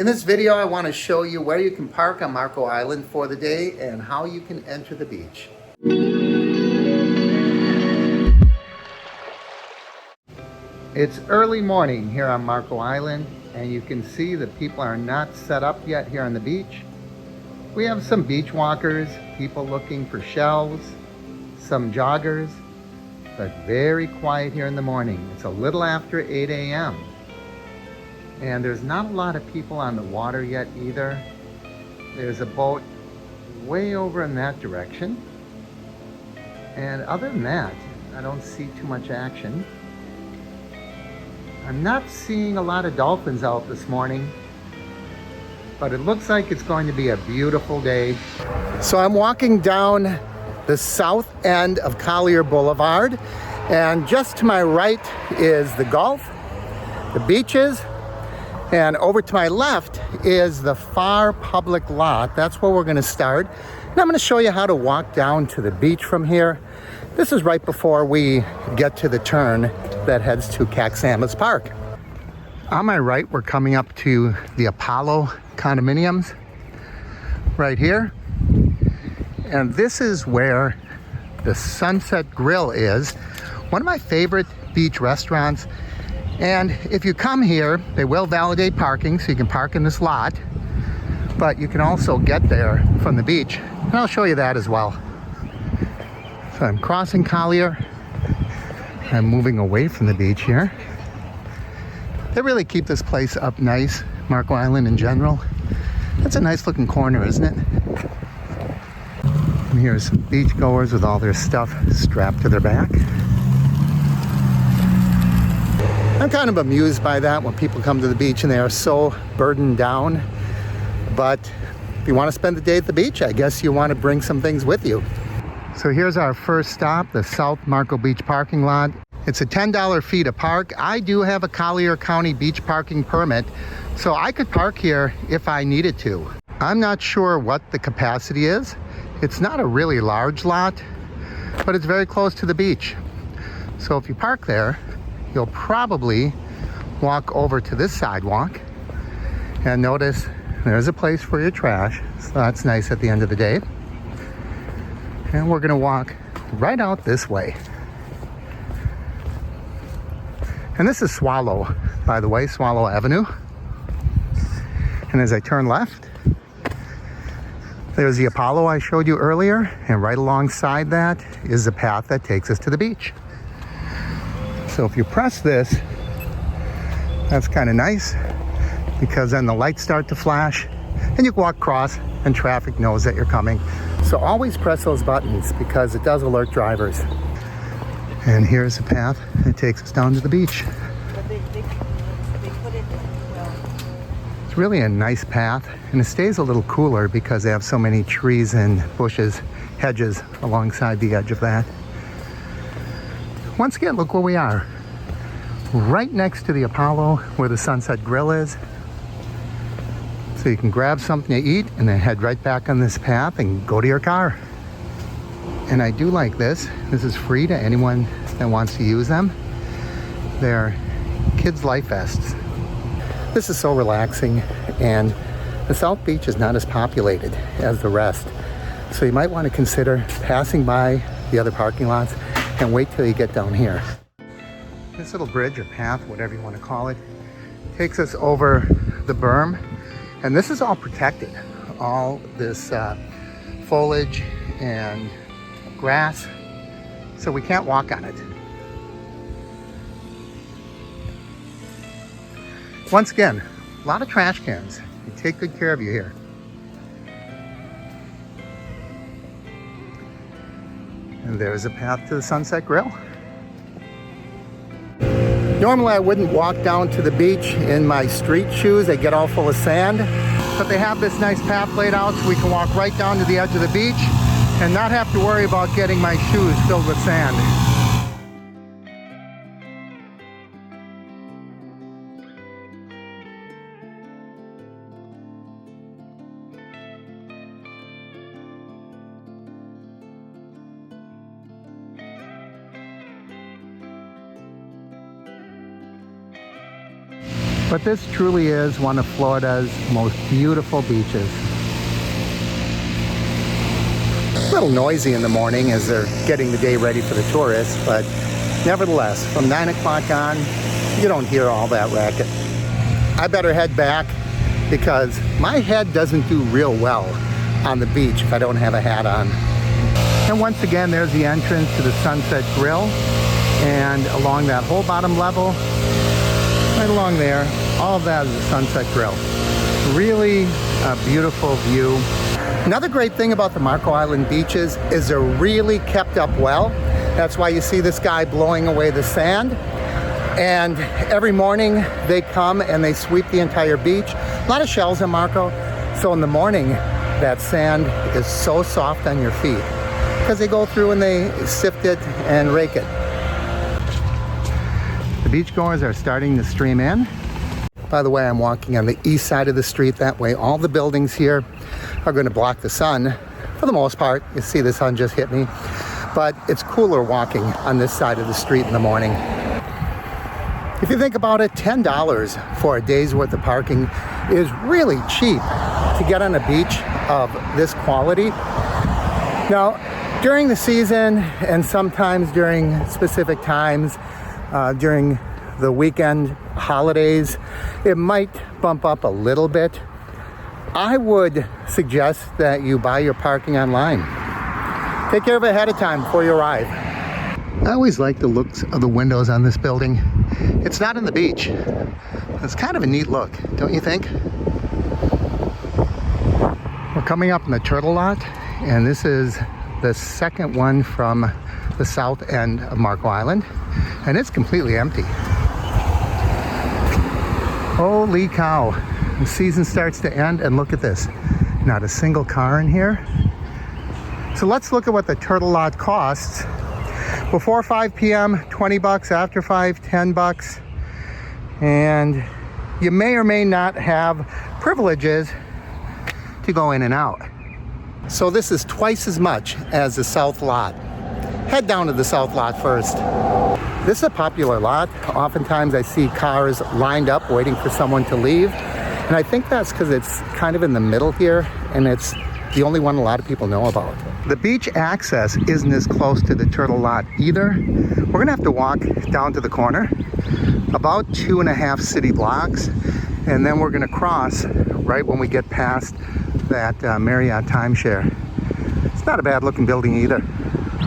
In this video, I want to show you where you can park on Marco Island for the day and how you can enter the beach. It's early morning here on Marco Island, and you can see that people are not set up yet here on the beach. We have some beach walkers, people looking for shells, some joggers, but very quiet here in the morning. It's a little after 8 a.m. And there's not a lot of people on the water yet either. There's a boat way over in that direction. And other than that, I don't see too much action. I'm not seeing a lot of dolphins out this morning, but it looks like it's going to be a beautiful day. So I'm walking down the south end of Collier Boulevard, and just to my right is the Gulf, the beaches, and over to my left is the Far Public Lot. That's where we're going to start. And I'm going to show you how to walk down to the beach from here. This is right before we get to the turn that heads to Caxamas Park. On my right, we're coming up to the Apollo condominiums right here. And this is where the Sunset Grill is, one of my favorite beach restaurants. And if you come here, they will validate parking, so you can park in this lot, but you can also get there from the beach. And I'll show you that as well. So I'm crossing Collier. I'm moving away from the beach here. They really keep this place up nice, Marco Island in general. It's a nice looking corner, isn't it? And here's some beachgoers with all their stuff strapped to their back. I'm kind of amused by that when people come to the beach and they are so burdened down. But if you want to spend the day at the beach, I guess you want to bring some things with you. So here's our first stop, the South Marco Beach parking lot. It's a $10 fee to park. I do have a Collier County beach parking permit, so I could park here if I needed to. I'm not sure what the capacity is. It's not a really large lot, but it's very close to the beach. So if you park there, you'll probably walk over to this sidewalk and notice there's a place for your trash. So that's nice at the end of the day. And we're gonna walk right out this way. And this is Swallow, by the way, Swallow Avenue. And as I turn left, there's the Apollo I showed you earlier, and right alongside that is the path that takes us to the beach. So if you press this, that's kind of nice, because then the lights start to flash and you can walk across and traffic knows that you're coming. So always press those buttons because it does alert drivers. And here's the path that takes us down to the beach. It's really a nice path, and it stays a little cooler because they have so many trees and bushes, hedges alongside the edge of that. Once again, look where we are. Right next to the Apollo where the Sunset Grill is. So you can grab something to eat and then head right back on this path and go to your car. And I do like this. This is free to anyone that wants to use them. They're kids' life vests. This is so relaxing, and the South Beach is not as populated as the rest. So you might want to consider passing by the other parking lots and wait till you get down here. This little bridge or path, whatever you want to call it, takes us over the berm. And this is all protected. All this foliage and grass, so we can't walk on it. Once again, a lot of trash cans. They take good care of you here. And there's a path to the Sunset Grill. Normally I wouldn't walk down to the beach in my street shoes. They get all full of sand. But they have this nice path laid out so we can walk right down to the edge of the beach and not have to worry about getting my shoes filled with sand. But this truly is one of Florida's most beautiful beaches. A little noisy in the morning as they're getting the day ready for the tourists, but nevertheless, from 9 o'clock on, you don't hear all that racket. I better head back because my head doesn't do real well on the beach if I don't have a hat on. And once again, there's the entrance to the Sunset Grill, and along that whole bottom level, right along there, all of that is the Sunset Grill. Really a beautiful view. Another great thing about the Marco Island beaches is they're really kept up well. That's why you see this guy blowing away the sand. And every morning they come and they sweep the entire beach. A lot of shells in Marco. So in the morning, that sand is so soft on your feet because they go through and they sift it and rake it. The beachgoers are starting to stream in. By the way, I'm walking on the east side of the street. That way, all the buildings here are going to block the sun for the most part. You see the sun just hit me. But it's cooler walking on this side of the street in the morning. If you think about it, $10 for a day's worth of parking is really cheap to get on a beach of this quality. Now, during the season and sometimes during specific times, during the weekend holidays, it might bump up a little bit. I would suggest that you buy your parking online. Take care of it ahead of time before you arrive. I always like the looks of the windows on this building. It's not in the beach. It's kind of a neat look, don't you think? We're coming up in the Turtle Lot, and this is the second one from the south end of Marco Island, and it's completely empty. Holy cow. The season starts to end, and look at this. Not a single car in here. So let's look at what the Turtle Lot costs. Before 5 p.m., $20. After 5, $10. And you may or may not have privileges to go in and out. So this is twice as much as the South Lot. Head down to the South Lot first. This is a popular lot. Oftentimes I see cars lined up waiting for someone to leave. And I think that's because it's kind of in the middle here, and it's the only one a lot of people know about. The beach access isn't as close to the Turtle Lot either. We're gonna have to walk down to the corner, about 2.5 city blocks, and then we're gonna cross right when we get past that Marriott timeshare. It's not a bad looking building either.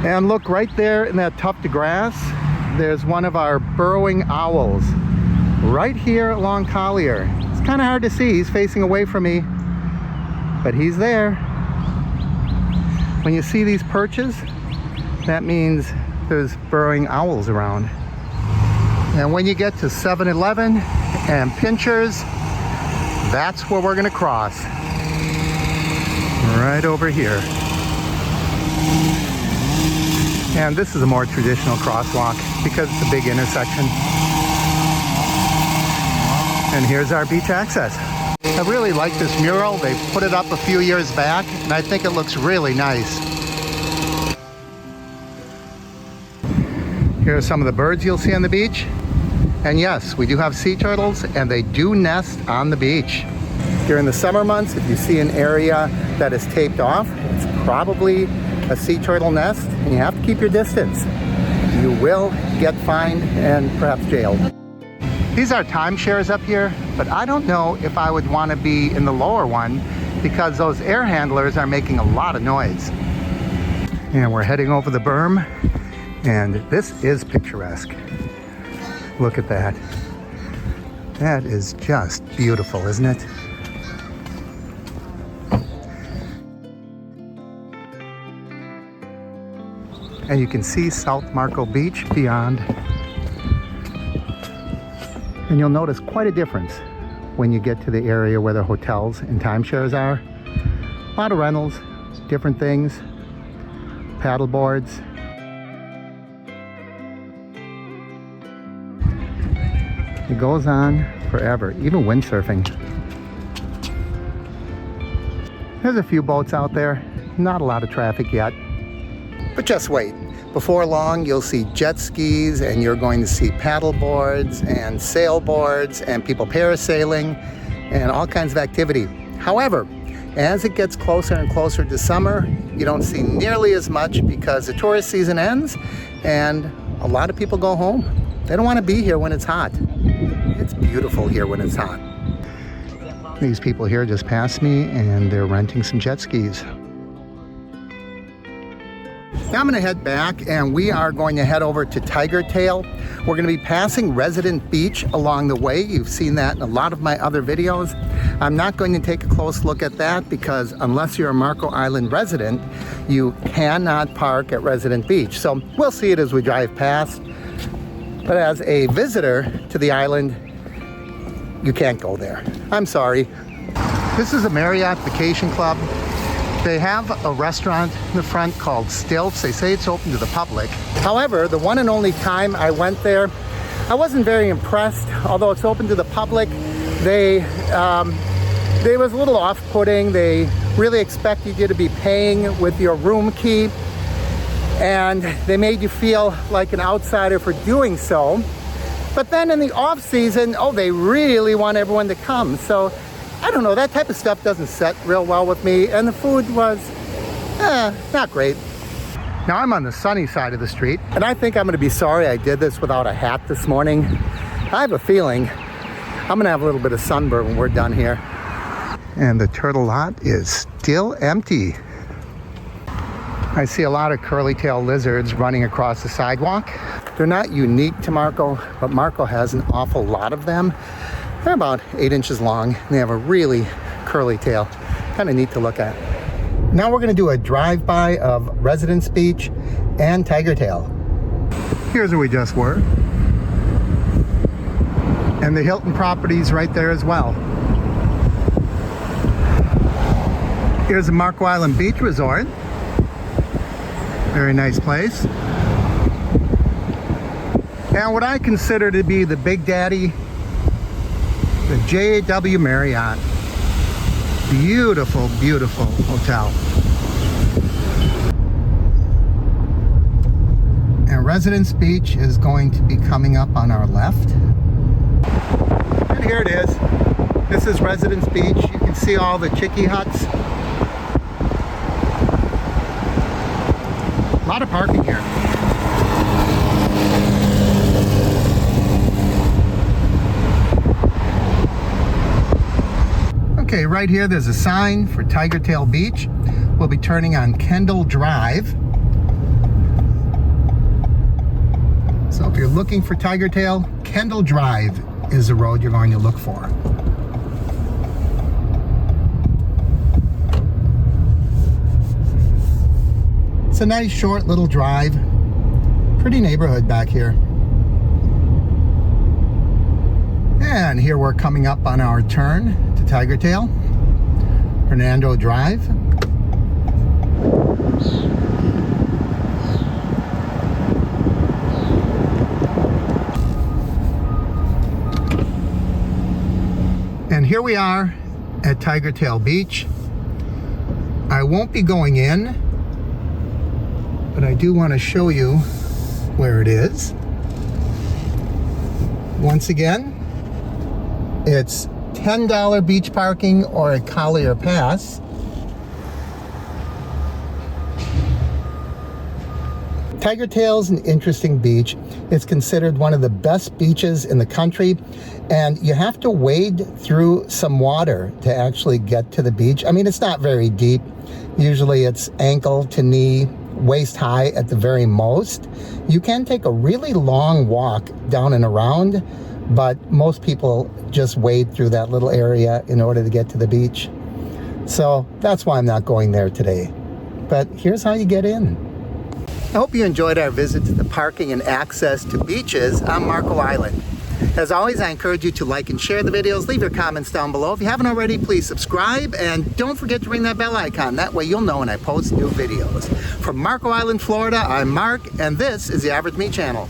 And look right there in that tuft of grass, there's one of our burrowing owls right here along Collier. It's kind of hard to see, he's facing away from me, but he's there. When you see these perches, that means there's burrowing owls around. And when you get to 7-Eleven and Pinchers, that's where we're gonna cross. Right over here. And this is a more traditional crosswalk because it's a big intersection. And here's our beach access. I really like this mural. They put it up a few years back, and I think it looks really nice. Here are some of the birds you'll see on the beach. And yes, we do have sea turtles, and they do nest on the beach. During the summer months, if you see an area that is taped off, it's probably a sea turtle nest, and you have to keep your distance. You will get fined and perhaps jailed. These are timeshares up here, but I don't know if I would want to be in the lower one because those air handlers are making a lot of noise. And we're heading over the berm, and this is picturesque. Look at that. That is just beautiful, isn't it? And you can see South Marco Beach beyond. And you'll notice quite a difference when you get to the area where the hotels and timeshares are. A lot of rentals, different things, paddle boards. It goes on forever, even windsurfing. There's a few boats out there, not a lot of traffic yet. But just wait, Before long, you'll see jet skis, and you're going to see paddle boards and sailboards and people parasailing and all kinds of activity. However, as it gets closer and closer to summer, you don't see nearly as much because the tourist season ends and a lot of people go home. They don't want to be here when it's hot. It's beautiful here when it's hot. These people here just passed me and they're renting some jet skis. Now I'm going to head back and we are going to head over to Tiger Tail. We're going to be passing Resident Beach along the way. You've seen that in a lot of my other videos. I'm not going to take a close look at that because unless you're a Marco Island resident, you cannot park at Resident Beach. So we'll see it as we drive past. But as a visitor to the island, you can't go there. I'm sorry. This is a Marriott Vacation Club. They have a restaurant in the front called Stilts. They say it's open to the public. However, the one and only time I went there, I wasn't very impressed. Although it's open to the public, they was a little off-putting. They really expected you to be paying with your room key, and they made you feel like an outsider for doing so. But then in the off-season, oh, they really want everyone to come. So I don't know, that type of stuff doesn't set real well with me, and the food was not great. Now I'm on the sunny side of the street, and I think I'm gonna be sorry I did this without a hat this morning. I have a feeling I'm gonna have a little bit of sunburn when we're done here. And the turtle lot is still empty. I see a lot of curly-tailed lizards running across the sidewalk. They're not unique to Marco, but Marco has an awful lot of them. They're about 8 inches long, and they have a really curly tail. Kind of neat to look at. Now we're gonna do a drive-by of Residence Beach and Tiger Tail. Here's where we just were. And the Hilton property's right there as well. Here's the Marco Island Beach Resort. Very nice place. And what I consider to be the Big Daddy, the JW Marriott. Beautiful, beautiful hotel. And Residence Beach is going to be coming up on our left. And here it is. This is Residence Beach. You can see all the chickie huts. A lot of parking here. Okay, right here there's a sign for Tiger Tail Beach. We'll be turning on Kendall Drive. So if you're looking for Tiger Tail, Kendall Drive is the road you're going to look for. It's a nice short little drive. Pretty neighborhood back here. And here we're coming up on our turn to Tiger Tail, Hernando Drive. And here we are at Tiger Tail Beach. I won't be going in, but I do want to show you where it is. Once again, it's $10 beach parking or a Collier Pass. Tiger Tail is an interesting beach. It's considered one of the best beaches in the country, and you have to wade through some water to actually get to the beach. I mean, it's not very deep. Usually it's ankle to knee, waist high at the very most. You can take a really long walk down and around, but most people just wade through that little area in order to get to the beach. So that's why I'm not going there today. But here's how you get in. I hope you enjoyed our visit to the parking and access to beaches on Marco Island. As always, I encourage you to like and share the videos. Leave your comments down below. If you haven't already, please subscribe, and don't forget to ring that bell icon. That way you'll know when I post new videos. From Marco Island, Florida, I'm Mark, and this is the Average Me Channel.